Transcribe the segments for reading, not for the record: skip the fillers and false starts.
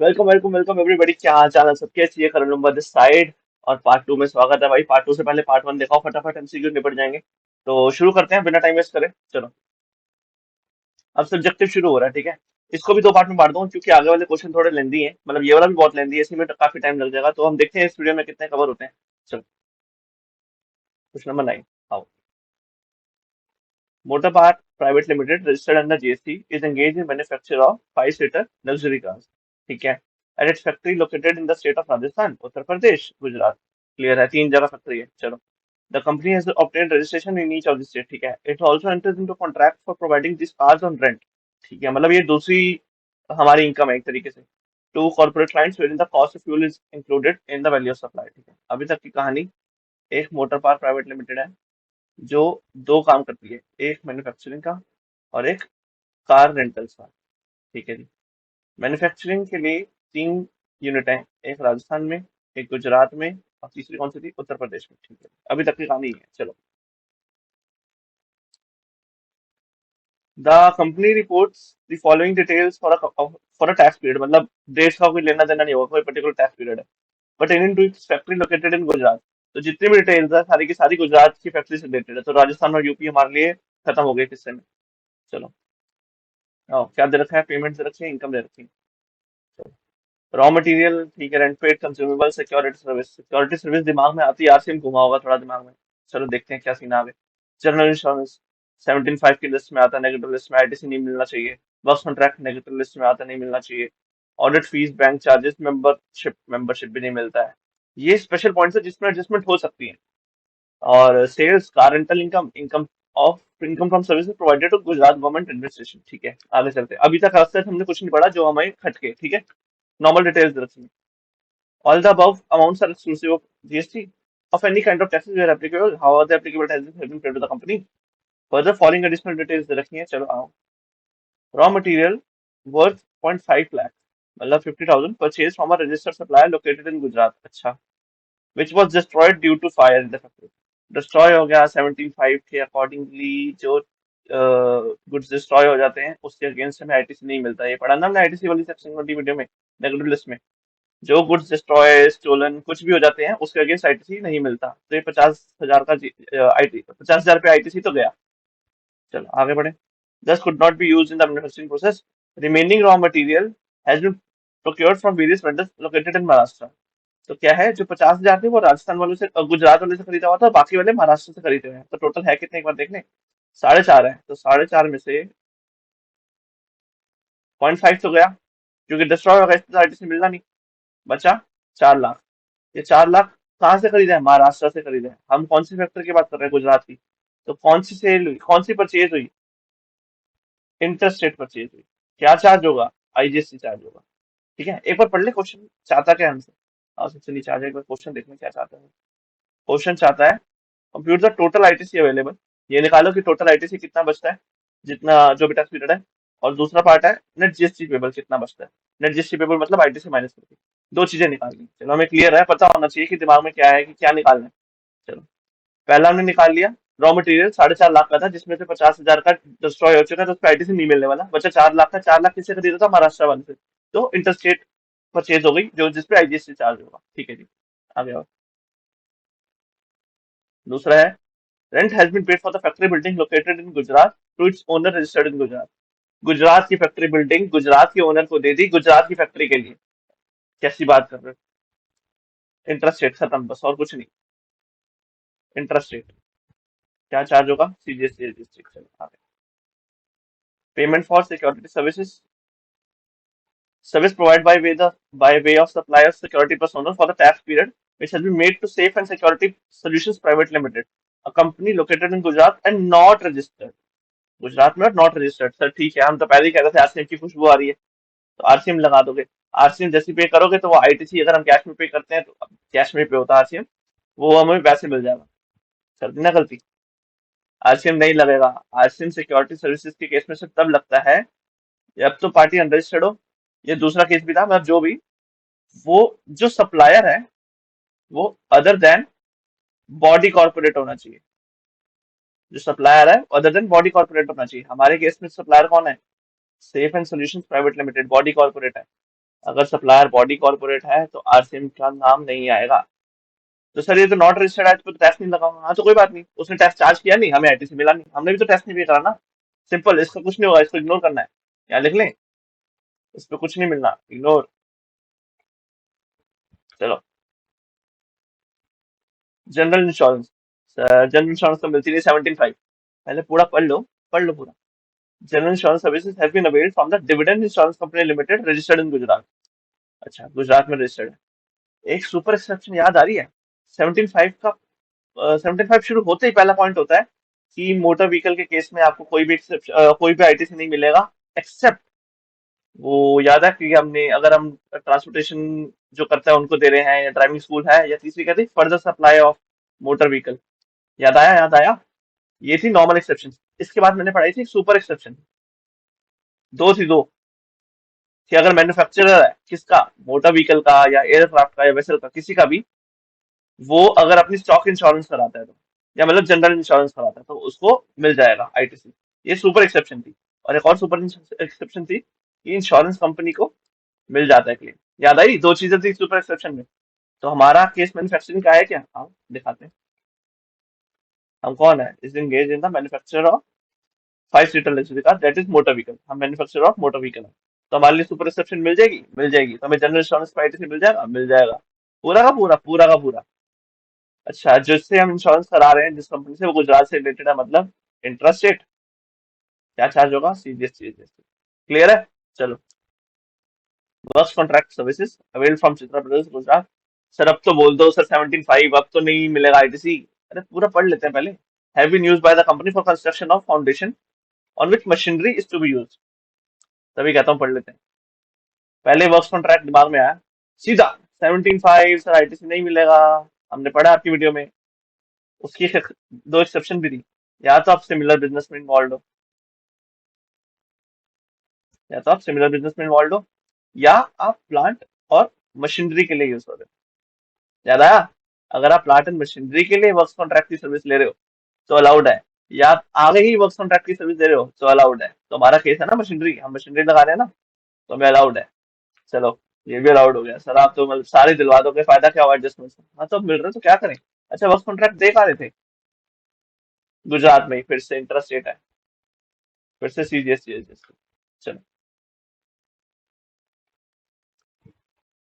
Welcome welcome welcome everybody. क्या हाल चाल है सबके? चाहिए करण नंबर दिस साइड। और पार्ट टू में स्वागत है भाई। पार्ट टू से पहले पार्ट वन दिखाओ फटाफट, एमसीक्यू निपट जाएंगे। तो शुरू करते हैं बिना टाइम वेस्ट करे, चलो। अब सब्जेक्टिव शुरू हो रहा है, ठीक है। इसको भी दो पार्ट में बांट दूं क्योंकि आगे वाले क्वेश्चन थोड़े लेंदी हैं, मतलब ये वाला भी बहुत लेंदी है, इसी में काफी टाइम लग जाएगा। तो हम देखते हैं इस वीडियो में कितने कवर होते हैं। चलो, क्वेश्चन नंबर 9 आओ। Motor park private limited registered under GST is engage in manufacture of 5 seater luxury cars, ठीक है। And it's factory located in the state of Rajasthan, Uttar Pradesh, Gujarat. Clear है, तीन जगह फैक्ट्री है, चलो। The company has obtained registration in each of the state, ठीक है। It also enters into contract for providing these cars on rent, ठीक है। मतलब ये दूसरी हमारी इनकम है एक तरीके से। To corporate clients wherein the cost of fuel is included in the value of supply, ठीक है। अभी तक की कहानी, एक मोटर पार्क प्राइवेट लिमिटेड है जो दो काम करती है, एक मैन्युफैक्चरिंग का और एक कार रेंटल्स का, ठीक है जी। मैन्युफैक्चरिंग के लिए तीन यूनिट है, एक राजस्थान में, एक गुजरात में, और तीसरी कौन सी थी? उत्तर प्रदेश में, ठीक है। अभी तक की कहानी ये है, चलो। The company reports the following details for a tax period, मतलब देश का कोई लेना देना नहीं होगा, कोई पर्टिकुलर टैक्स पीरियड है। But in to its factory located in Gujarat. तो जितनी भी डिटेल्स है सारी की सारी गुजरात की फैक्ट्री से रिलेटेड है, तो राजस्थान और यूपी हमारे लिए खत्म हो गए किस्से में। चलो, आओ, क्या दे रखा है? पेमेंट दे रखी है, इनकम दे रखी है। रॉ मटेरियल, ठीक है। Rent paid, consumable, security service. Security service दिमाग में आती है, आरसीएम घुमा होगा थोड़ा दिमाग में। चलो देखते हैं क्या सीन आगे। जनरल इंश्योरेंस 17(5) की लिस्ट में आता है, नेगेटिव लिस्ट में। आईटीसी नहीं मिलना चाहिए। वर्क्स कॉन्ट्रैक्ट नेगेटिव लिस्ट में आता है, नहीं मिलना चाहिए। Audit fees, bank charges, membership भी नहीं मिलता है। ये स्पेशल पॉइंट्स है जिसमें एडजस्टमेंट हो सकती है। और sales, car rental income, income from services provided to Gujarat government administration, ठीक है। आगे चलते हैं। अभी तक आज तक हमने कुछ नहीं पढ़ा जो हमें खटके, ठीक है। नॉर्मल डिटेल्स रखी हैं। All the above amounts are exclusive of GST of any kind of taxes where applicable. However, the applicable taxes have been paid to the company. Further, following additional details दे रखी हैं, चलो आओ। Raw material worth 0.5 lakh, मतलब 50,000, purchase from a registered supplier located in Gujarat, अच्छा। Which was destroyed due to fire in the factory. Destroy हो गया 17(5) के accordingly. जो गुड्स डिस्ट्रॉय हो जाते हैं उसके अगेंस्ट हमें आईटीसी नहीं मिलता। ये पढ़ा ना हमने आईटीसी वाली सेक्शन वाली वीडियो में, नेगेटिव लिस्ट में। जो गुड्स डिस्ट्रॉय, स्टोलन, कुछ भी हो जाते हैं उसके अगेंस्ट आईटीसी नहीं मिलता। तो ये 50,000 का आईटी 50,000 पे आईटीसी तो गया। चलो आगे बढ़े। This could not be use in the manufacturing process. Remaining raw material has been procured from various vendors located in Maharashtra. तो क्या है, जो 50,000 थे वो राजस्थान वालों से गुजरात वाले से खरीदा हुआ था, बाकी वाले महाराष्ट्र से खरीदे हुए हैं। तो टोटल है कितने, एक बार देख लें। 4.5 है, तो 4.5 में से 0.5 तो गया क्योंकि डिस्ट्रॉय हो गया, इससे आईटीसी मिलना नहीं। बचा 4 लाख। ये 4 लाख कहाँ से खरीदा है? महाराष्ट्र से खरीदा है। हम कौन सी फैक्ट्री की बात कर रहे हैं? गुजरात की। तो कौन सी सेल हुई, कौन सी परचेज हुई? इंटरस्टेट परचेज हुई। क्या चार्ज होगा? आईजीएसटी चार्ज होगा, ठीक है। एक बार पढ़ ले क्वेश्चन, चाहता क्या है हमसे। और सबसे नीचे आ जाए, एक बार क्वेश्चन देखने क्या चाहता है। क्वेश्चन चाहता है compute the total ITC available. ये निकालो कि टोटल आईटीसी कितना बचता है, जितना जो भी टैक्स पीरियड है। और दूसरा पार्ट है नेट जीएसटी पेबल कितना बचता है। नेट जीएसटी पेबल मतलब आईटीसी माइनस करके। दो चीजें निकालनी, चलो हमें क्लियर है, पता होना चाहिए कि दिमाग में क्या है कि क्या निकालना है। चलो, पहला हमने निकाल लिया। रॉ मटेरियल 4.5 लाख का था, जिसमें से 50,000 का डिस्ट्रॉय हो चुका है, तो उसका आईटीसी नहीं मिलने वाला। बचा 4 लाख का। 4 लाख किससे खरीदा था? महाराष्ट्र वाले से। तो इंटरस्टेट परचेज हो गई, जो जिसपे आईजीएसटी चार्ज होगा, ठीक है जी। आगे और दूसरा है rent has been paid for the factory building located in Gujarat to its owner registered in Gujarat. Gujarat की फैक्ट्री बिल्डिंग गुजरात के ओनर को दे दी, गुजरात की फैक्ट्री के लिए। कैसी बात कर रहे हो? इंटरेस्ट रेट खत्म, बस और कुछ नहीं। इंटरेस्ट रेट क्या चार्ज होगा? CGST registration. Payment for security services, service provided by way of supply of security personnel for the tax period, which has been made to Safe and Security Solutions Private Limited, a company located in Gujarat and not registered। Gujarat में और not registered, sir ठीक है। हम तो पहले ही कह रहे थे आरसीएम की खुशबू आ रही है, तो आरसीएम लगा दोगे। आरसीएम जैसे पे करोगे तो वो आईटीसी, अगर हम कैश में पे करते हैं तो कैश में पे होता है आरसीएम, वो हमें वैसे मिल जाएगा। कर दी ना गलती? आरसीएम नहीं लगेगा। आरसीएम सिक्योरिटी सर्विसेज के केस में सिर्फ तब लगता है जब तो पार्टी अनरजिस्टर्ड हो। ये दूसरा केस भी था, मतलब जो भी, वो जो सप्लायर है वो अदर देन बॉडी कॉर्पोरेट होना चाहिए। जो सप्लायर है अदर देन बॉडी कॉर्पोरेट होना चाहिए। हमारे केस में सप्लायर कौन है? Safe and solutions private limited, body corporate है। अगर सप्लायर बॉडी कॉर्पोरेट है तो आरसीएम का नाम नहीं आएगा। तो सर ये तो नॉट रजिस्टर्ड है, इस पे तो टैक्स नहीं लगा। हाँ तो कोई बात नहीं, उसने टैक्स चार्ज किया नहीं, हमें आईटीसी मिला नहीं, हमने भी तो टैक्स नहीं पे करा ना। सिंपल, इसका कुछ नहीं होगा, इसको इग्नोर करना है। यहाँ लिख लें, इस पे कुछ नहीं मिलना, इग्नोर। चलो, जनरल इंश्योरेंस। जनरल इंश्योरेंस तो मिलती नहीं 75। पहले पूरा पढ़ लो, पढ़ लो पूरा। General insurance services have been availed from the dividend insurance company limited registered in Gujarat. अच्छा, गुजरात में रजिस्टर्ड है। एक सुपर एक्सेप्शन याद आ रही है। 75 का 75 शुरू होते ही पहला पॉइंट होता है कि मोटर व्हीकल के केस में आपको कोई भी कोई भी आईटीसी नहीं मिलेगा, एक्सेप्ट वो याद है कि हमने, अगर हम ट्रांसपोर्टेशन जो करते हैं उनको दे रहे हैं, या ड्राइविंग स्कूल है, या तीसरी क्या थी, further supply of motor vehicle. याद आया, याद आया। ये थी नॉर्मल एक्सेप्शन। इसके बाद मैंने पढ़ाई थी सुपर एक्सेप्शन। दो थी, दो। कि अगर मैन्युफैक्चरर है किसका, मोटर व्हीकल का या एयरक्राफ्ट का या वेसल का, किसी का भी, वो अगर अपनी स्टॉक इंश्योरेंस कराता है तो, या मतलब जनरल इंश्योरेंस कराता है, तो उसको मिल जाएगा आईटीसी। ये सुपर एक्सेप्शन थी। और एक और सुपर एक्सेप्शन थी कि इंश्योरेंस कंपनी को मिल जाता है क्लेम। याद आई, दो चीजें थी सुपर एक्सेप्शन में। तो हमारा केस मैन्युफैक्चरिंग का है क्या, हाँ दिखाते हैं। हम कौन है, is engage in the manufacture of 5 seater luxury car, that is motor vehicle. हम मैन्युफैक्चर ऑफ मोटर व्हीकल है। तो हमारे लिए सुपर एक्सेप्शन मिल जाएगी, मिल जाएगी। तो हमें जनरल इंश्योरेंस का आईटीसी मिल जाएगा, मिल जाएगा। पूरा का पूरा, पूरा का पूरा। अच्छा, जिससे हम इंश्योरेंस करा रहे हैं, जिस कंपनी से, वो गुजरात से रिलेटेड है, मतलब इंटरेस्ट रेट क्या चार्ज होगा, सीजीएसटी जीएसटी। क्लियर है। चलो, works contract services avail from Chitra brothers Gujarat. Sir अब तो बोल दो सर, 75 अब तो नहीं मिलेगा आईटीसी। अरे पूरा पढ़ लेते हैं पहले। Have been used by the company for construction of foundation on which machinery is to be used. तभी कहता हूँ पढ़ लेते हैं। पहले वर्क्स कॉन्ट्रैक्ट दिमाग में आया सीधा। 75 सर आईटीसी नहीं मिलेगा, हमने पढ़ा आपकी वीडियो में। उसकी दो एक्सेप्शन भी थी। या तो आप सिमिलर बिजनेस में इन्वॉल्व हो, या तो आप सिमिलर बिजनेस में इन्वॉल्व हो, या आप प्लांट और मशीनरी के लिए यूज हो रहे हो। याद आया। अगर आप प्लांट एंड मशीनरी के लिए वर्क्स कॉन्ट्रैक्ट की सर्विस ले रहे हो तो अलाउड है, या आप आगे ही वर्क्स कॉन्ट्रैक्ट की सर्विस दे रहे हो तो अलाउड है। तो हमारा केस है ना मशीनरी, हम मशीनरी लगा रहे हैं ना, तो हमें अलाउड है। चलो, ये भी अलाउड हो गया। सर आप तो मतलब सारे दिलवा दोगे, फायदा क्या हुआ एडजस्टमेंट से। हाँ तो अब मिल रहे तो क्या करें। अच्छा, वर्क कॉन्ट्रैक्ट दे पा रहे थे गुजरात में ही, फिर से इंटरेस्ट रेट है, फिर से सीजीएसटी। चलो,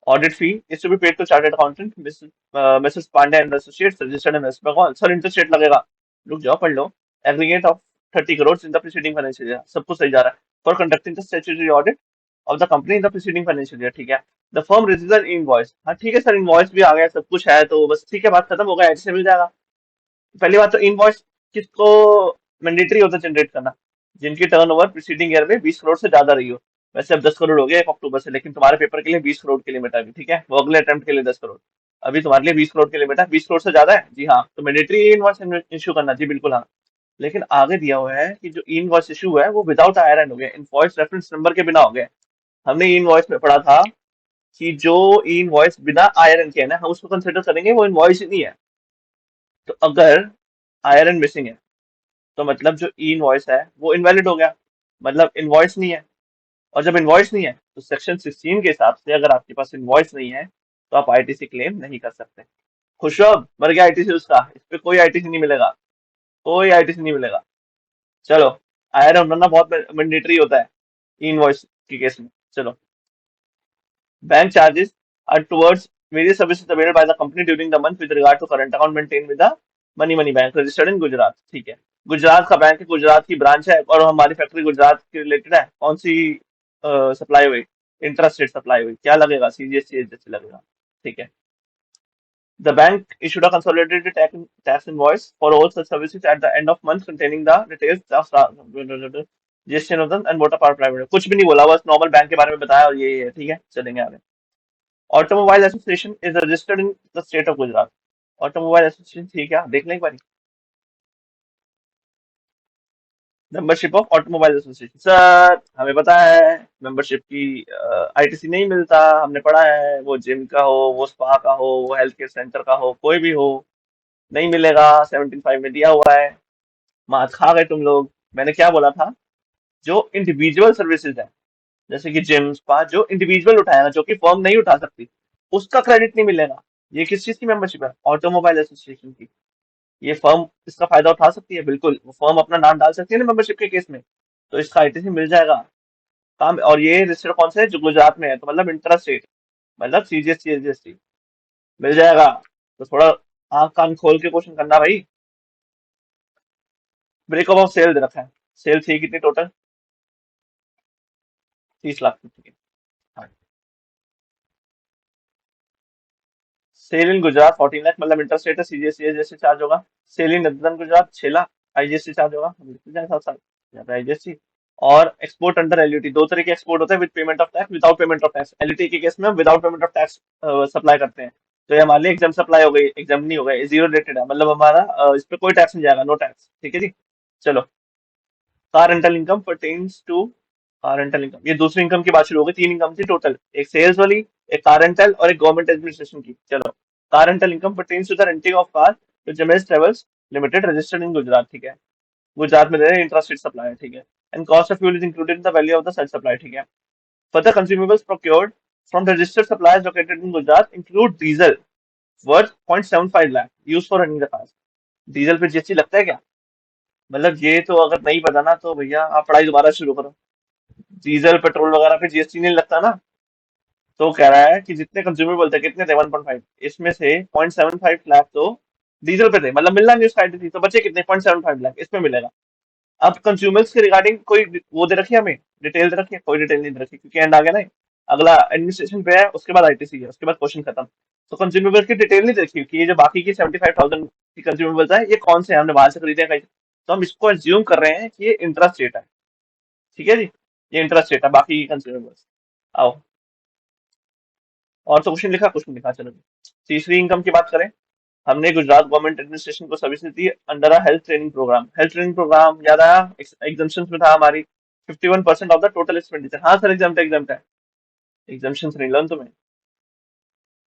audit fee is to be paid to chartered accountant Mrs Pandey and associates registered in West Bengal. Sir interest rate लगेगा, रुक जाओ पढ़ लो। Aggregate of 30 crore in the preceding financial year, सब कुछ सही जा रहा है। For conducting the statutory audit of the company in the preceding financial year, ठीक है। The firm receives an invoice, हाँ ठीक है सर, इनवॉइस भी आ गया, सब कुछ है, तो बस ठीक है, बात खत्म हो गया, ऐसे मिल जाएगा। पहली बात तो इनवॉइस किसको मैंडेटरी होता है जनरेट करना, जिनकी टर्नओवर प्रीसीडिंग ईयर में 20 करोड़ से ज्यादा रही हो। वैसे अब 10 करोड़ हो गया 1 अक्टूबर से, लेकिन तुम्हारे पेपर के लिए 20 करोड़ की लिमिट है अभी, ठीक है। वो अगले अटेम्प्ट के लिए 10 करोड़। अभी तुम्हारे लिए 20 करोड़ की लिमिट है, 20 करोड़ से ज्यादा है जी हाँ, तो मैंडेटरी इनवॉइस इशू करना जी, बिल्कुल हाँ। लेकिन आगे दिया हुआ है कि जो इनवॉइस इशू है वो विदाउट आईआरएन हो गया, इनवॉइस रेफरेंस नंबर के बिना हो गया। हमने इनवॉइस में पढ़ा था कि जो इनवॉइस बिना आईआरएन के है ना, हम उसको कंसिडर करेंगे वो इनवॉइस ही नहीं है। तो अगर आईआरएन मिसिंग है तो मतलब जो ई इनवॉइस है वो इनवैलिड हो गया, मतलब इनवॉइस नहीं है। और जब इनवॉइस नहीं है तो सेक्शन 16 के हिसाब से अगर आपके पास इनवॉइस नहीं है तो आप आईटीसी क्लेम नहीं कर सकते। खुश हो, अब मर गया आईटीसी उसका, इस पे कोई आईटीसी नहीं मिलेगा, कोई आईटीसी नहीं मिलेगा। चलो, आईआरएन बनना बहुत मैंडेटरी होता है ई इनवॉइस के केस में। चलो, bank charges are towards various services available by the company during the month with regard to current account maintained with the money bank registered in Gujarat, ठीक है। गुजरात का बैंक है, गुजरात की ब्रांच है, और हमारी फैक्ट्री गुजरात के रिलेटेड है। कौन सी सप्लाई हुई, इंटरेस्ट रेट सप्लाई हुई, क्या लगेगा, सीजीएसटी जैसे लगेगा, ठीक है। The bank issued a consolidated tax invoice for all such services at the end of month containing the details of GST and motor power private, कुछ भी नहीं बोला, बस नॉर्मल बैंक के बारे में बताया, और ये है, ठीक है। चलेंगे आगे। Automobile association is registered in the state of Gujarat. Automobile association, ठीक है, देख लें एक बार। Membership of automobile association, sir हमें पता है मेंबरशिप की आईटीसी नहीं मिलता, हमने पढ़ा है। वो जिम का हो, वो स्पा का हो, वो हेल्थ केयर सेंटर का हो, कोई भी हो, नहीं मिलेगा। 75 में दिया हुआ है, मार खा गए तुम लोग। मैंने क्या बोला था, जो इंडिविजुअल सर्विसेज है जैसे कि जिम स्पा, जो इंडिविजुअल उठाएगा, जो कि फर्म नहीं उठा सकती, उसका क्रेडिट नहीं मिलेगा। ये किस चीज की मेंबरशिप है? ऑटोमोबाइल एसोसिएशन की। ये फर्म इसका फायदा उठा सकती है, बिल्कुल फर्म अपना नाम डाल सकती है ना मेंबरशिप के केस में, तो इसका आईटीसी मिल जाएगा काम। और ये रजिस्टर्ड कौन से है? जो गुजरात में है, तो मतलब इंट्रा स्टेट, मतलब सीजीएसटी एसजीएसटी मिल जाएगा। तो थोड़ा आंख कान खोल के क्वेश्चन करना भाई। ब्रेकअप ऑफ सेल दे रखा है। सेल थी कितनी टोटल? 30 लाख की थी। हाँ। सेल इन गुजरात 14 लाख, मतलब इंटर स्टेट है, सीजीएसटी एसजीएसटी चार्ज होगा। सेल इन नदन गुजरात 6 लाख, आईजीएसटी चार्ज होगा, हम लिखते जाएं साथ साथ, यहाँ पे आईजीएसटी। और एक्सपोर्ट अंडर एलयूटी, दो तरह के एक्सपोर्ट होते हैं, with payment of tax, without payment of tax. LUT के केस में हम without payment of tax supply करते हैं, तो ये हमारे लिए एग्जाम सप्लाई हो गई, एग्जाम नहीं हो गई, जीरो रेटेड है, मतलब हमारा इस पे कोई टैक्स नहीं जाएगा, नो टैक्स, ठीक है जी। चलो, car rental income pertains to, car rental income, ये दूसरी इनकम की बात शुरू हो गई। तीन इनकम थी टोटल, एक सेल्स वाली, एक कार रेंटल और एक गवर्नमेंट एडमिनिस्ट्रेशन की। चलो, car rental income pertains to the renting of car to James travels limited, registered in Gujarat, ठीक है। गुजरात में इंट्रा स्टेट सप्लाई है, ठीक है। And cost of fuel is included in the value of the such supply, ठीक है। Further consumables procured from registered suppliers located in Gujarat include diesel worth 0.75 lakh use for running the cars. Diesel पे GST लगता है क्या? मतलब ये तो अगर नहीं पता ना, तो भैया आप पढ़ाई दोबारा शुरू करो। डीजल पेट्रोल वगैरह पे जीएसटी नहीं लगता ना। तो कह रहा है कि जितने कंज्यूमेबल थे, कितने थे? 1.5, इसमें से 0.75 लाख तो डीजल पे थे, मतलब मिलना नहीं उसका आईटीसी, तो बचे कितने? 0.75 लाख इसमें मिलेगा। अब कंज्यूमर्स के रिगार्डिंग कोई वो दे रखी है हमें, डिटेल दे रखी है? कोई डिटेल नहीं दे रखी, क्योंकि एंड आ गया ना ये। अगला एडमिनिस्ट्रेशन पे है, उसके बाद आईटीसी है, उसके बाद क्वेश्चन खत्म। तो कंज्यूमेबल की डिटेल नहीं दे रखी कि ये जो बाकी की 75,000 की कंज्यूमेबल्स है, ये कौन से हैं, हमने बाहर से खरीदे हैं कहीं से? तो हम इसको एज्यूम कर रहे हैं कि ये इंट्रा स्टेट है, ठीक है जी। ये इंट्रा स्टेट है, बाकी की कंज्यूमेबल्स। आओ, और तो क्वेश्चन लिखा, कुछ नहीं लिखा, चलो। तीसरी इनकम की बात करें, हमने गुजरात गवर्नमेंट एडमिनिस्ट्रेशन को सर्विस दी under a health training program. Health training program याद आया? एग्जाम्पशन में था हमारी 51% ऑफ द टोटल एक्सपेंडिचर। हाँ सर, एग्जाम है। एग्जाम्पशन नहीं लन तुम्हें।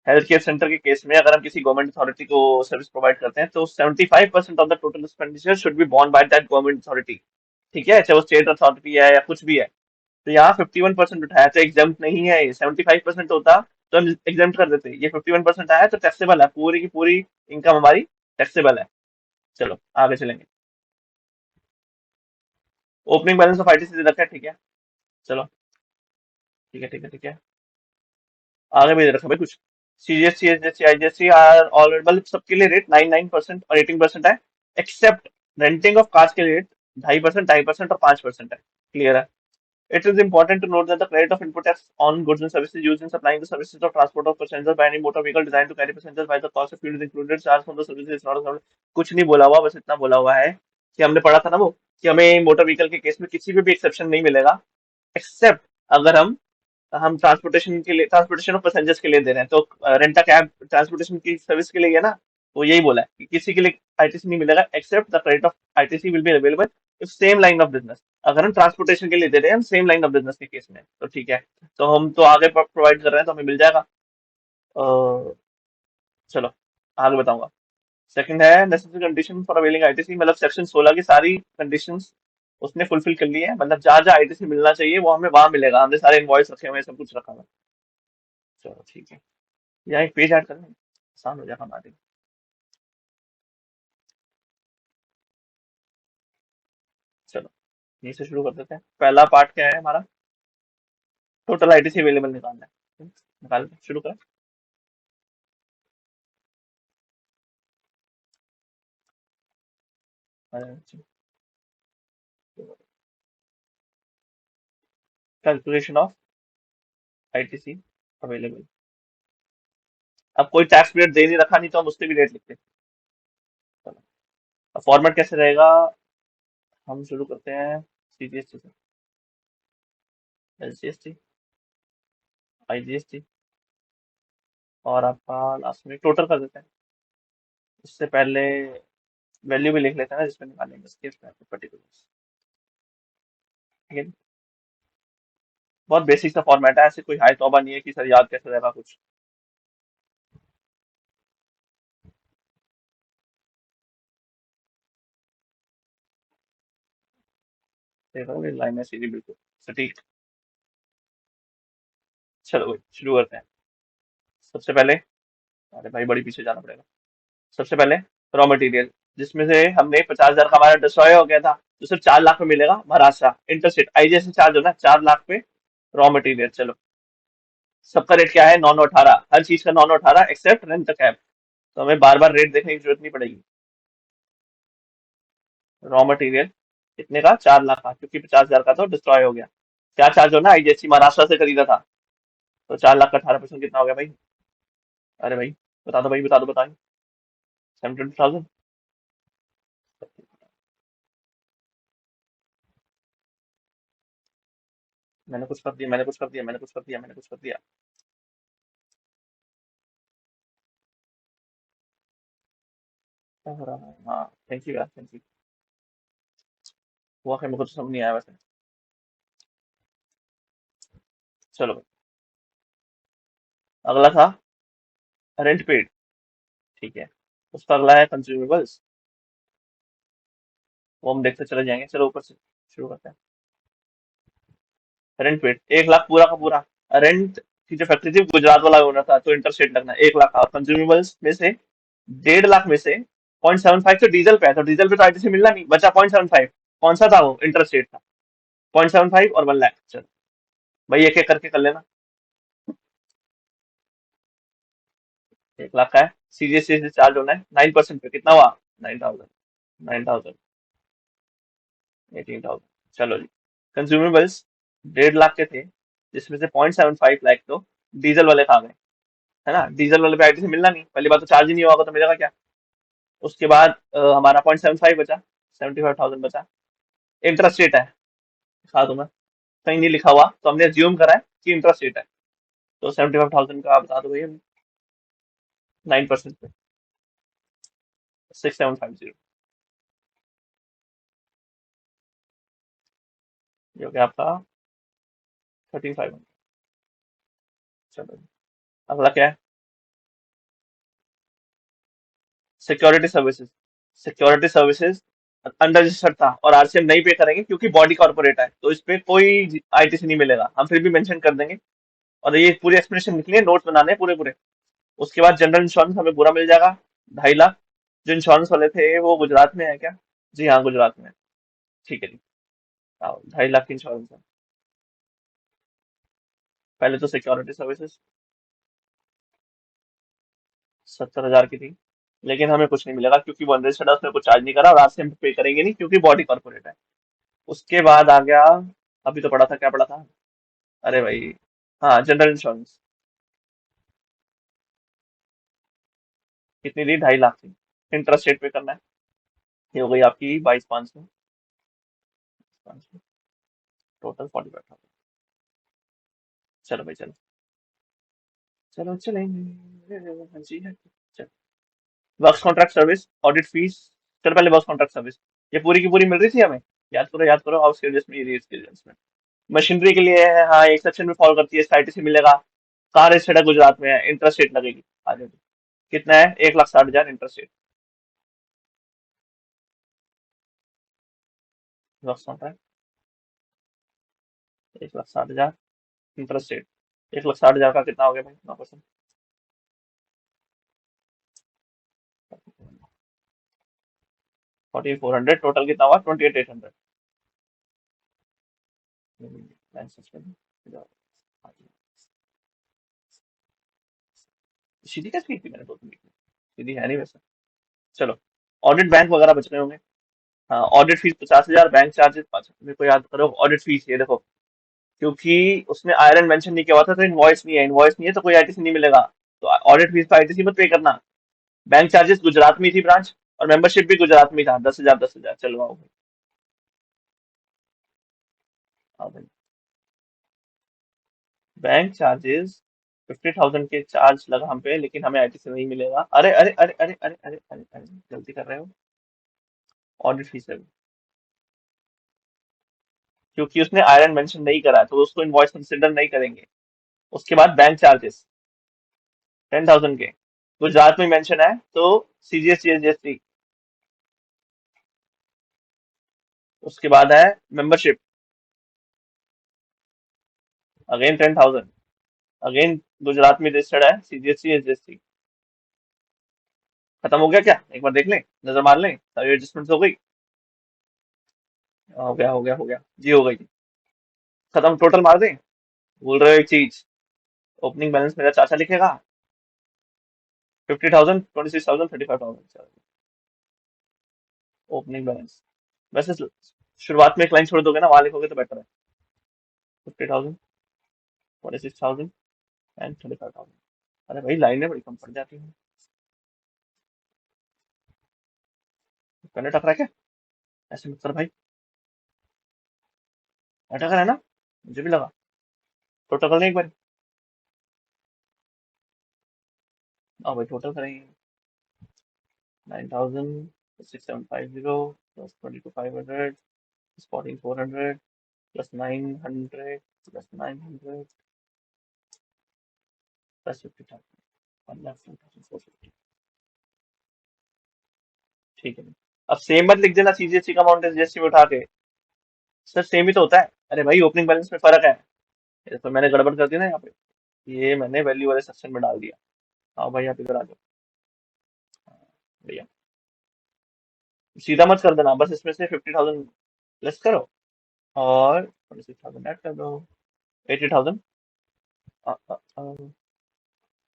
हेल्थ केयर सेंटर के केस में अगर हम किसी गवर्नमेंट अथॉरिटी को सर्विस प्रोवाइड करते हैं, तो 75% of the total expenditure should be borne by that government authority, ठीक है, चाहे वो स्टेट अथॉरिटी है या कुछ भी है। तो यहाँ 51% उठाया, तो एग्जाम नहीं है, ये 75% होता तो हम एग्जाम कर देते। ये 51% आया तो टैक्सेबल है, पूरी की पूरी इनकम हमारी टैक्सेबल है। चलो आगे चलेंगे। ओपनिंग बैलेंस ऑफ आईटीसी दे रखा है, ठीक है। चलो, ठीक है ठीक है ठीक है। आगे भी दे रखा है भाई कुछ। CGST SGST IGST are already, मतलब सबके लिए रेट 99% और 18% है, एक्सेप्ट रेंटिंग ऑफ कार्स के रेट 2.5%, 2.5% और 5% है। क्लियर है? It is important to note that the credit of input tax on goods and services used in supplying the services of transport of passengers by any motor vehicle designed to carry passengers by the cost of fuel is included. Charge from the services is not a, कुछ नहीं बोला हुआ, बस इतना बोला हुआ है कि हमने पढ़ा था ना वो, कि हमें मोटर व्हीकल के केस में किसी पे भी एक्सेप्शन नहीं मिलेगा, एक्सेप्ट अगर हम ट्रांसपोर्टेशन के लिए, ट्रांसपोर्टेशन ऑफ पैसेंजर्स के लिए दे रहे हैं, तो रेंटा कैब ट्रांसपोर्टेशन की सर्विस के लिए है ना। वो यही बोला है कि किसी के लिए आईटीसी नहीं मिलेगा, except the credit of ITC will be available if same line of business. अगर हम ट्रांसपोर्टेशन के लिए दे रहे हैं, हम सेम लाइन ऑफ बिजनेस के केस में, तो ठीक है। तो हम तो आगे प्रोवाइड कर रहे हैं, तो हमें मिल जाएगा। चलो आगे बताऊंगा। सेकंड है necessary condition for availing ITC, मतलब सेक्शन 16 की सारी कंडीशंस उसने फुलफिल कर ली है, मतलब जहाँ जहाँ आईटीसी मिलना चाहिए वो हमें वहां मिलेगा, हमने सारे इनवॉइस रखे हुए हैं, सब कुछ रखा हुआ है। चलो ठीक है, यहाँ एक पेज ऐड कर लें, आसान हो जाएगा हमारे लिए। चलो यहीं से शुरू कर देते हैं। पहला पार्ट क्या है हमारा? टोटल आईटीसी अवेलेबल निकालना है। निकाल शुरू करें। Calculation of ITC available. अब कोई टैक्स पीरियड दे नहीं रखा, नहीं तो हम उससे भी रेट लिखते हैं। चलो, अब फॉर्मेट कैसे रहेगा? हम शुरू करते हैं सीजीएसटी से, एसजीएसटी, आईजीएसटी, और आपका लास्ट में टोटल कर देते हैं। उससे पहले वैल्यू भी लिख लेते हैं ना, जिसमें निकालेंगे उसके पर्टिकुलर, ठीक है। बहुत बेसिक सा फॉर्मेट है, ऐसे कोई हाई तौबा नहीं है कि सर याद कैसे रहेगा कुछ। देखो ये लाइन है सीधी, बिल्कुल सटीक। चलो भाई शुरू करते हैं। सबसे पहले, अरे भाई बड़ी पीछे जाना पड़ेगा। सबसे पहले रॉ मटेरियल, जिसमें से हमने 50,000 का हमारा डिस्ट्रॉय हो गया था, तो सिर्फ 4 लाख में मिलेगा महाराष्ट्र इंटरस्टेट आईजीएसटी चार्ज होना 4 लाख पे रॉ मटेरियल। चलो, सबका रेट क्या है? 918, हर चीज का 918 एक्सेप्ट रेंट कैब। तो हमें बार बार रेट देखने की जरूरत नहीं पड़ेगी। रॉ मटेरियल कितने का? 4 लाख का, क्योंकि 50,000 का तो डिस्ट्रॉय हो गया। क्या चार्ज होना? आईजीएसटी महाराष्ट्र से खरीदा था, तो 4 लाख का 18% कितना हो गया भाई? अरे भाई बता दो भाई, बता दो, बताओ। 72,000। मैंने कुछ कर दिया, मैंने कुछ कर दिया, मैंने कुछ कर दिया, मैंने कुछ कर दिया। क्या हो रहा है? हाँ, थैंक यू यार, थैंक यू। हुआ क्या? मेरे को तो समझ नहीं आया वैसे। चलो भाई, अगला था रेंट पेड। ठीक है, उसका अगला है कंज्यूमेबल्स। वो हम देखते चले जाएंगे। चलो ऊपर से शुरू करते हैं। रेंट पेड 1 लाख पूरा का पूरा। रेंट की जो फैक्ट्री थी गुजरात वाला ओनर था, तो इंटरेस्ट रेट लगना 1 लाख का। कंज्यूमेबल्स में से 1.5 लाख में से 0.75 तो डीजल पे है, तो डीजल पे तो आईटीसी मिलना नहीं, बचा 0.75। कौन सा था वो? इंटरेस्ट रेट था। 0.75 और 1 लाख। चलो भाई, एक एक करके कर लेना। 1 लाख का है, सीजीएसटी से चार्ज होना है 9% पे। कितना हुआ? 9,000। 9,000, 18,000। चलो जी, कंज्यूमेबल्स 1.5 लाख के थे, जिसमें से 0.75 लाख तो डीजल वाले खा गए, है ना? डीजल वाले पे आईटीसी मिलना नहीं, पहली बात तो चार्ज ही नहीं होगा तो मिलेगा क्या। उसके बाद हमारा 0.75 बचा, 75,000 बचा। इंटरेस्ट रेट है, दिखा दूं मैं, कहीं नहीं लिखा हुआ, तो हमने ज्यूम करा है कि इंटरेस्ट रेट है। तो 75,000 का बता दो भैया, 9% पे 6,750। जो कि आपका 13,500। चलो, अगला क्या है? Security services. Security services under registered था, और आरसीएम नहीं पे करेंगे क्योंकि बॉडी कॉर्पोरेट है, तो इस पे कोई आईटीसी नहीं मिलेगा। हम फिर भी मेंशन कर देंगे, और ये पूरी एक्सप्लेनेशन लिखनी है, नोट्स बनाने हैं पूरे पूरे। उसके बाद जनरल इंश्योरेंस हमें पूरा मिल जाएगा, 2.5 लाख। जो इंश्योरेंस वाले थे वो गुजरात में है क्या? जी हाँ, गुजरात में है। ठीक है जी। 2.5 लाख की इंश्योरेंस है। पहले तो सिक्योरिटी सर्विसेज 70,000 की थी, लेकिन हमें कुछ नहीं मिलेगा क्योंकि वो अनरजिस्टर्ड है, उसमें कुछ चार्ज नहीं करा, और आरसीएम पे करेंगे नहीं क्योंकि बॉडी कॉर्पोरेट है। उसके बाद आ गया, अभी तो पढ़ा था, क्या पढ़ा था? अरे भाई, हाँ, जनरल इंश्योरेंस। कितनी थी? 2.5 लाख थी। इंटरेस्ट रेट पे करना है। ये हो गई आपकी 22,500। टोटल 45,000। चलो भाई, चलो चलो चलेंगे। हाँ जी, हाँ जी। चलो, works contract service, audit fees. चलो पहले वर्क्स कॉन्ट्रैक्ट सर्विस, ये पूरी की पूरी मिल रही थी हमें। याद करो, याद करो, हाउस के में, ये में मशीनरी के लिए है, हाँ, एक सेक्शन में फॉलो करती है, आईटीसी मिलेगा। कार रजिस्टर्ड है गुजरात में है, इंटरेस्ट रेट लगेगी। आ जाओ जी। कितना है? 1,60,000 interest rate. Works contract 1,60,000 interest rate. 1,60,000 का कितना हो गया भाई? 9%। 4,400, टोटल कितना हुआ? 28,800। सीधी कैसे की थी मैंने? 2 3 की सीधी है नहीं वैसे। चलो, ऑडिट बैंक वगैरह बच रहे होंगे। हाँ, ऑडिट फीस 50,000, बैंक चार्जेस 5। मेरे को याद करो, ऑडिट फीस ये देखो, क्योंकि उसमें आयरन मेंशन नहीं किया हुआ था, तो इनवॉइस नहीं है, इनवॉइस नहीं है तो कोई आईटीसी नहीं मिलेगा। तो ऑडिट फीस पर आईटीसी मत पे करना। बैंक चार्जेस गुजरात में ही थी ब्रांच, और मेंबरशिप भी गुजरात में ही था, 10,000 10,000। चलो आओ भाई, आओ भाई। बैंक चार्जेस 50,000 के चार्ज लगा हम पे, लेकिन हमें आईटीसी नहीं मिलेगा। अरे अरे अरे अरे अरे अरे अरे अरे, गलती कर रहे हो। ऑडिट फीस है वो, क्योंकि उसने आयरन मेंशन नहीं करा है, तो उसको इनवॉइस कंसिडर नहीं करेंगे। उसके बाद बैंक चार्जेस 10,000 के, गुजरात में मेंशन है, तो सीजीएसटी जीएसटी। उसके बाद है मेंबरशिप, अगेन 10,000। अगेन गुजरात में रजिस्टर्ड है, सीजीएसटी एसजीएसटी। खत्म हो गया क्या? एक बार देख लें, नजर मार लें, सारी एडजस्टमेंट हो गई। हो गया हो गया हो गया जी, हो गई। खत्म, टोटल मार दें। भूल रहे हो एक चीज, ओपनिंग बैलेंस मेरा चाचा लिखेगा। 50,000, 26,000, 35,000 ओपनिंग बैलेंस। वैसे शुरुआत में एक लाइन छोड़ दोगे ना, वहां लिखोगे तो बेटर है। 50,000, 26,000 एंड 35,000। अरे भाई लाइनें बड़ी कम पड़ जाती हैं। करने टक रहा है क्या? ऐसे मत कर भाई। अटक रहा है ना, मुझे भी लगा। टोटल कर लें एक बार। हाँ भाई, टोटल करेंगे। 9,6750 plus 22,500 plus 14,400 plus 900 plus 900 plus 50,000, 1,10,450। ठीक है। अब सेम मत लिख देना सीजीएसटी का अमाउंट जीएसटी में उठा के। सर सेम ही तो होता है। अरे भाई ओपनिंग बैलेंस में फर्क है। ये तो मैंने गड़बड़ कर दी ना यहाँ पे। ये मैंने वैल्यू वाले सेक्शन में डाल दिया। हाँ भाई आप इधर आ जाओ। भैया सीधा मत कर देना, बस इसमें से 50,000 लेस करो और 26,000 ऐड कर दो। 80,000,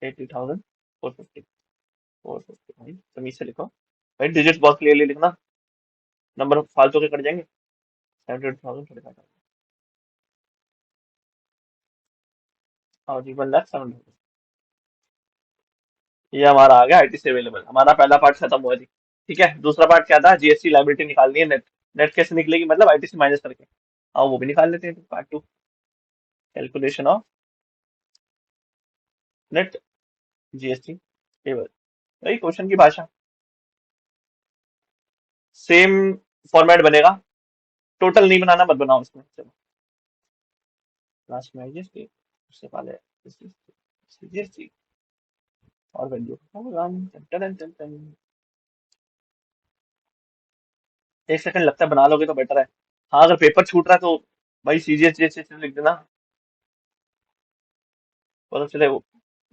80,000 450, 450 भाई तमीज से लिखो। भाई डिजिट बहुत क्लियरली लिखना, नंबर फालतू के कट जाएंगे। 78,000, 35,000। और जी 1,07,000। ये हमारा आ गया आईटी से अवेलेबल, हमारा पहला पार्ट खत्म हुआ जी। ठीक है, दूसरा पार्ट क्या था? जीएसटी लाइबिलिटी निकालनी है नेट। नेट कैसे निकलेगी? मतलब आईटी से माइनस करके। आओ वो भी निकाल लेते हैं, part two, calculation of net GST table. वही क्वेश्चन की भाषा, सेम फॉर्मेट बनेगा। टोटल नहीं बनाना, मत बनाओ इसमें। चलो लास्ट में जीएसटी, उससे पहले जीएसटी और वैल्यू। एक सेकंड लगता है, बना लोगे तो बेटर है। हाँ अगर पेपर छूट रहा है तो भाई सीजीएस जीएस लिख देना, पता चले वो।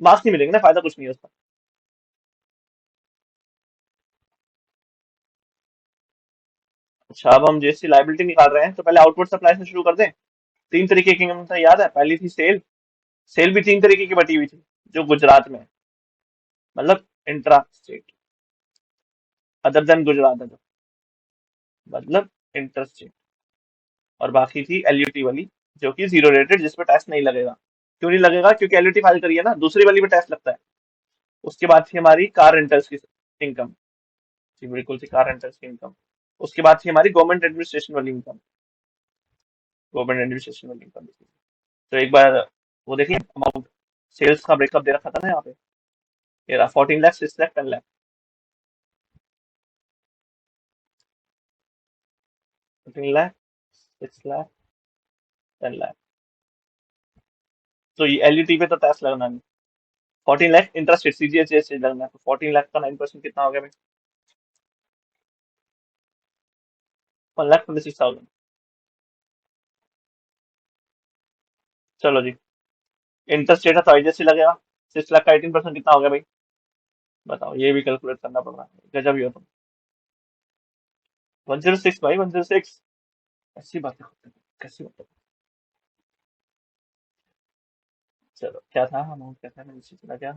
मार्क्स नहीं मिलेंगे ना, फायदा कुछ नहीं है उसका। अच्छा अब हम जीएसटी लाइबिलिटी निकाल रहे हैं, तो पहले आउटवर्ड सप्लाई से शुरू कर दें। तीन तरीके की इनकम था, याद है? पहली थी सेल। सेल भी तीन तरीके की बटी हुई थी, जो गुजरात में है। मतलब intra state, other than Gujarat है जो, मतलब इंटर स्टेट। और बाकी थी एलयूटी वाली, जो कि जीरो रेटेड, जिसपे टैक्स नहीं लगेगा। क्यों नहीं लगेगा? क्योंकि एलयूटी फाइल करी है ना, दूसरी वाली में टैक्स लगता है। उसके बाद थी हमारी कार रेंटल्स की इनकम। जी बिल्कुल थी, कार रेंटल्स की इनकम। उसके बाद थी हमारी गवर्नमेंट एडमिनिस्ट्रेशन वाली इनकम। गवर्नमेंट एडमिनिस्ट्रेशन वाली इनकम। तो एक बार वो देखिए अमाउंट, सेल्स का ब्रेकअप दे रखा था ना यहाँ पे। ये रहा 14 लाख, 6 लाख, 10 लाख। 14 लाख, 6 लाख, 10 लाख। तो ये एलयूटी पे तो टैक्स लगना नहीं। 14 लाख इंटरेस्ट सीजीएच लगना है, तो 14 लाख का 9% कितना हो गया भाई? 1,26,000। चलो जी, इंटरेस्ट रेट है तो आईजीएसटी लगेगा। 6 लाख का 18% कितना हो गया भाई? बताओ, ये भी कैलकुलेट करना पड़ रहा है, गजब ही हो तुम। 106 भाई, 106। ऐसी बातें होती हैं, कैसी बातें। चलो क्या था अमाउंट, क्या था, मैं नीचे चला गया।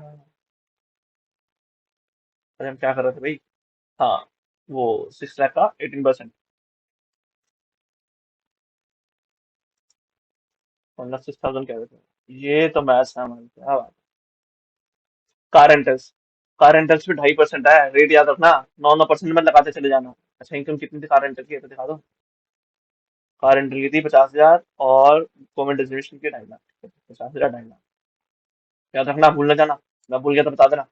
अरे हम क्या कर रहे थे भाई? हाँ, वो 6 लाख का 18%। 1,06,000 कह रहे थे। ये तो मैथ्स है हमारी, क्या बात। कार रेंटल्स, कार रेंटल्स पे 2.5% है, रेट याद रखना। 9-9% में लगाते चले जाना। अच्छा इनकम कितनी थी कार रेंटल की, ये तो दिखा दो। कार रेंटल की थी 50,000 और गवर्नमेंट रिजर्वेशन की 2.5 लाख। 50,000, 2.5 लाख। याद रखना, भूल ना जाना। मैं भूल गया तो बता देना।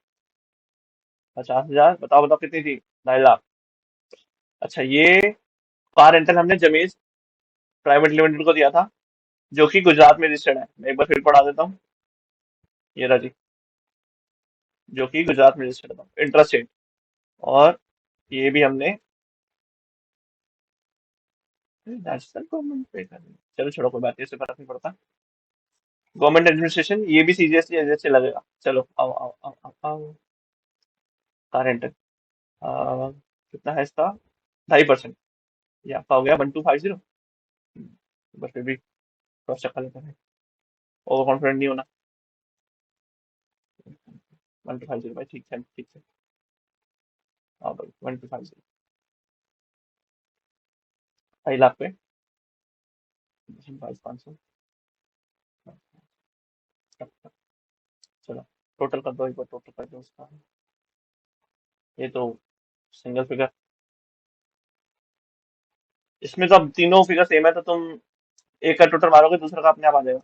50,000, बताओ बताओ कितनी थी? 2.5 लाख। अच्छा ये कार रेंटल हमने जमेज प्राइवेट लिमिटेड को दिया था, जो कि गुजरात में रजिस्टर्ड है। मैं एक बार फिर पढ़ा देता हूँ। ये रहा जी, जो कि गुजरात में रजिस्टर्ड था, इंट्रा स्टेट। और ये भी हमने नेशनल गवर्नमेंट पे कर दी। चलो छोड़ो, कोई बात नहीं, इससे फर्क नहीं पड़ता। गवर्नमेंट एडमिनिस्ट्रेशन, ये भी सीजीएसटी एसजीएसटी लगेगा। चलो आओ आओ आओ आओ, आओ। करेंट कितना है इसका? 2.5%। ये आपका हो गया 1250। बस फिर भी क्रॉस चेक कर लेते हैं, ओवर कॉन्फिडेंट नहीं होना। 1250 भाई, ठीक है ठीक है। हाँ भाई 1250, 2.5 लाख पे 22,500। चलो टोटल कर दो, एक बार टोटल कर दो उसका। ये तो सिंगल फिगर, इसमें तो अब तीनों फिगर सेम है, तो तुम एक का टोटल मारोगे दूसरा का अपने आप आ जाएगा।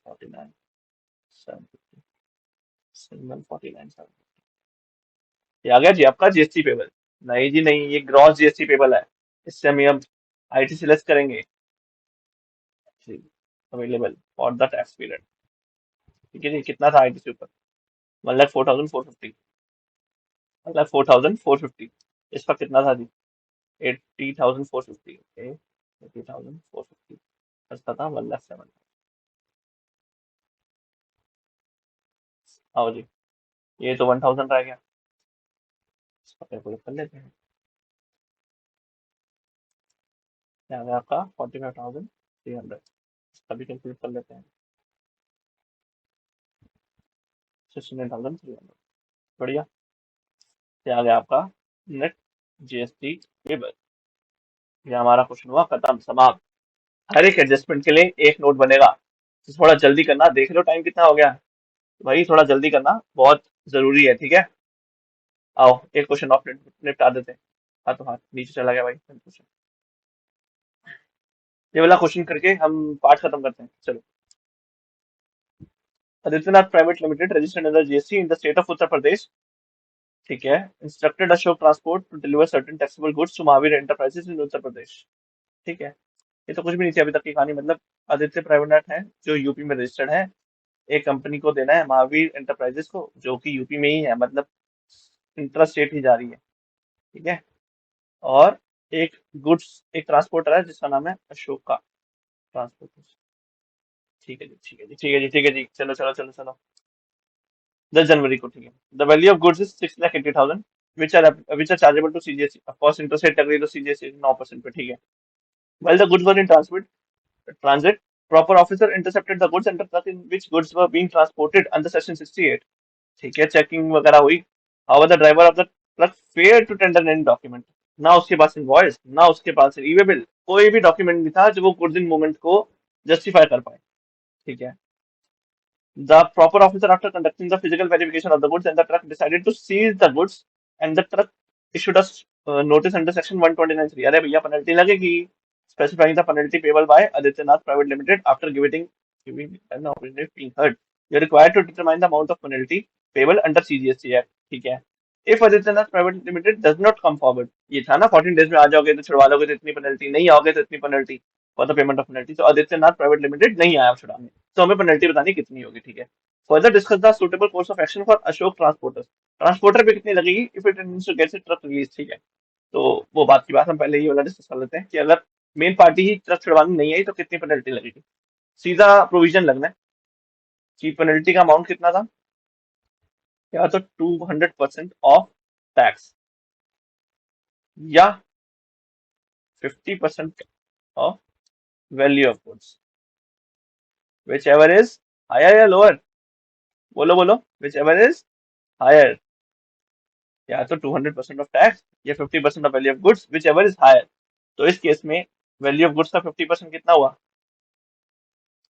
49 750, सिंगल 49 7। ये आ गया जी आपका जीएसटी पेबल। नहीं जी नहीं, ये ग्रॉस जीएसटी पेबल है। इससे हम अब आईटी सिलेक्ट करेंगे। Available for the tax period. ठीक है जी, कितना था आईटी से ऊपर? 1,04,450। 1,04,450। इसका कितना था जी? 80,450। ओके, 80,450। इसका था 1,07,000। आओ जी, ये तो 1,000 रह गया। इसका कैलकुलेट कर लेते हैं। क्या आ गया आपका? 45,300। इसका भी कैलकुलेट कर लेते हैं। 69,300। बढ़िया। ये आ गया आपका नेट जीएसटी पेबल। ये हमारा क्वेश्चन हुआ खत्म, समाप्त। हर एक एडजस्टमेंट के लिए एक नोट बनेगा, तो थोड़ा जल्दी करना। देख लो टाइम कितना हो गया, तो भाई थोड़ा जल्दी करना, बहुत जरूरी है। ठीक है, आओ एक क्वेश्चन ऑफ निपटा देते हैं। हाँ तो हाँ, नीचे चला गया भाई क्वेश्चन। ये वाला क्वेश्चन करके हम पार्ट खत्म करते हैं, चलो। Adityanath private limited registered under GST in the state of Uttar Pradesh. ठीक है, instructed Ashok transport to deliver certain taxable goods to Mahavir enterprises in Uttar Pradesh. ठीक है, ये तो कुछ भी नहीं थी अभी तक की कहानी। मतलब आदित्य प्राइवेट है जो यूपी में रजिस्टर्ड है, एक कंपनी को देना है महावीर एंटरप्राइजेस को, जो कि यूपी में ही है, मतलब इंट्रा स्टेट ही जा रही है। ठीक है, और एक गुड्स, एक ट्रांसपोर्टर है जिसका नाम है अशोका ट्रांसपोर्ट। ठीक है जी ठीक है जी ठीक है जी ठीक है जी, चलो चलो चलो चलो। 10 जनवरी को, ठीक है। The value of goods is 6,80,000 which are chargeable to CGST. Of course interest rate लग रही है तो सीजीएसटी 9% पे। ठीक है। While the goods were in transit, proper officer intercepted the goods and the truck in which goods were being transported under section 68। ठीक है, checking वगैरह हुई। However, the driver of the truck failed to tender any document। ना उसके पास invoice, ना उसके पास e-way bill, कोई भी डॉक्यूमेंट नहीं था जो वो गुड्स इन मूवमेंट को जस्टिफाई कर पाए। ठीक है। The proper officer, after conducting the physical verification of the goods and the truck, decided to seize the goods, and the truck issued us notice under section 129(3)। अरे भैया penalty लगेगी। Specifying the penalty payable by Adityanath Private Limited after giving an opportunity of being heard। You're required to determine the amount of penalty payable under CGST Act। ठीक है। If Adityanath Private Limited does not come forward, ये था ना 14 days में आ जाओगे तो छुड़वा लोगे तो इतनी पेनल्टी, नहीं आओगे तो इतनी penalty for the payment of penalty. तो आदित्यनाथ प्राइवेट लिमिटेड नहीं आया छुड़ाने, तो हमें पेनल्टी बतानी कितनी होगी। ठीक है। Further discuss the suitable course of action for Ashok transporters. Transporter पे कितनी लगेगी if it needs to get truck release. ठीक है, तो वो बात की बात हम पहले ही वाला डिस्कस कर लेते हैं कि अगर मेन पार्टी ही ट्रक छुड़वानी नहीं आई तो कितनी पेनल्टी लगेगी। सीधा प्रोविजन लगना है कि पेनल्टी का अमाउंट कितना था, या तो 200% ऑफ टैक्स, या 50% of value of goods, whichever is higher या लोअर। बोलो बोलो, विच एवर इज हायर। या तो 200% ऑफ टैक्स या 50% of value of goods, whichever is higher. तो इस केस में वैल्यू ऑफ गुड्स का 50% कितना हुआ?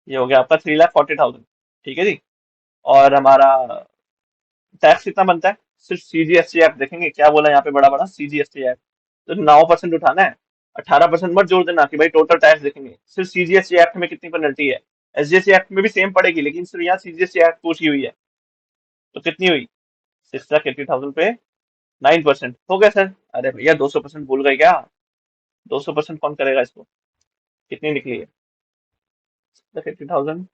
ये हो गया आपका 3,40,000। ठीक है जी। और हमारा टैक्स कितना बनता है? सिर्फ सीजीएसटी एक्ट देखेंगे, क्या बोला यहाँ पे बड़ा बड़ा सीजीएसटी एक्ट, तो 9% उठाना है। 18% मत जोड़ देना कि भाई टोटल टैक्स देखेंगे, सिर्फ सीजीएसटी एक्ट में कितनी पेनल्टी है। एसजीएसटी एक्ट में भी सेम पड़ेगी, लेकिन सिर्फ यहाँ सीजीएसटी एक्ट पूछी हुई है। तो कितनी हुई? 6,80,000 पे 9% हो गया सर। अरे भैया 200% भूल गए क्या? 200% कौन करेगा इसको? कितनी निकली है? 6,80,000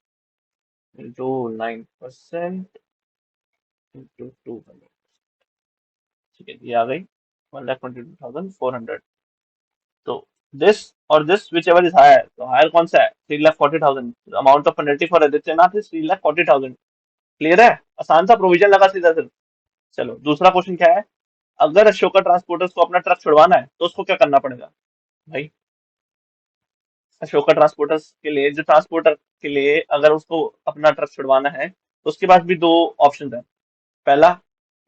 इंटू 9% इंटू 200। ठीक है, ये आ गई 1,22,400। तो दिस और this whichever is higher, तो हायर कौन सा है? 3,40,000। Amount of penalty for Adityanath is 3,40,000। Clear है? आसान सा प्रोविजन लगा सीधा सिर्फ। चलो दूसरा क्वेश्चन क्या है? अगर अशोका ट्रांसपोर्टर्स को अपना ट्रक छुड़वाना है तो उसको क्या करना पड़ेगा भाई? अशोका ट्रांसपोर्टर्स के लिए, जो ट्रांसपोर्टर के लिए अगर उसको अपना ट्रक छुड़वाना है तो उसके पास भी दो ऑप्शन है। पहला,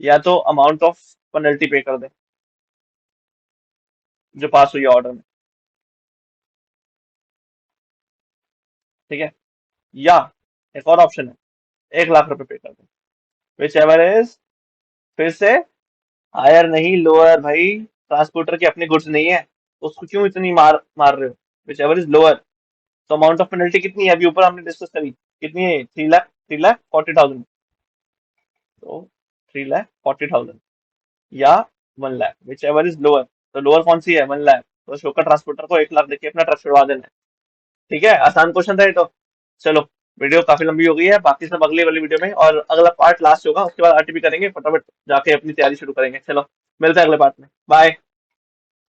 या तो अमाउंट ऑफ पेनल्टी पे कर दे जो पास हुई है ऑर्डर में, ठीक है, या एक और ऑप्शन है 1 लाख रुपए पे कर दे। विच एवर इज, फिर से, हायर नहीं लोअर भाई। ट्रांसपोर्टर की अपनी गुड्स नहीं है, उसको क्यों इतनी मार मार रहे हो? Which ever is lower. तो अमाउंट ऑफ पेनल्टी कितनी है? अभी ऊपर हमने डिस्कस करी कितनी है, 3,40,000। तो 3,40,000 या 1 lakh, which ever is lower. तो लोअर कौन सी है? 1 लाख। तो अशोका ट्रांसपोर्टर को 1 लाख देके अपना ट्रक छुड़वा देना है। ठीक है, आसान क्वेश्चन था ये तो। चलो, वीडियो काफी लंबी हो गई है, बाकी सब अगली वाली वीडियो में, और अगला पार्ट लास्ट होगा, उसके बाद आरटीपी करेंगे, फटाफट जाके अपनी तैयारी शुरू करेंगे। चलो, मिलते हैं अगले पार्ट में। बाय।